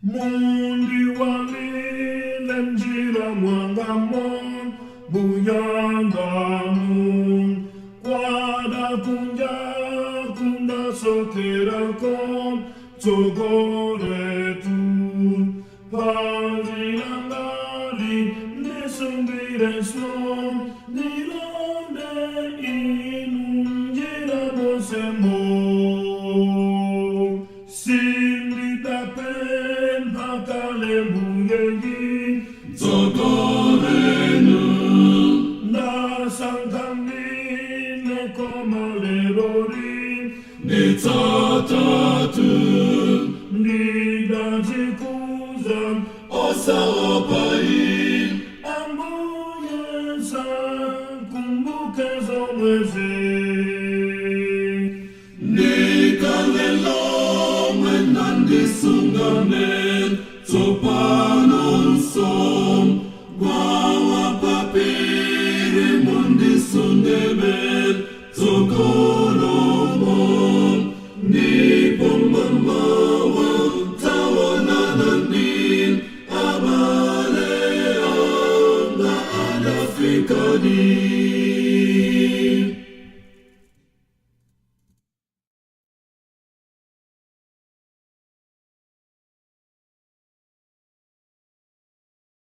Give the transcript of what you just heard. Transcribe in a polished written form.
Mundi walile njira mwangamon buyandamun kwada kunja kunda sokerakom togoretun pazilangali nesumbiresom nilonde inunjira bosemo sindi tapen pakale bungeji Tokorenu na sangami ne komalerori ni tatatu ni dajikuzan osa opai ambuye kumbuke zomweze ni kalelo menandi sungamen topanon som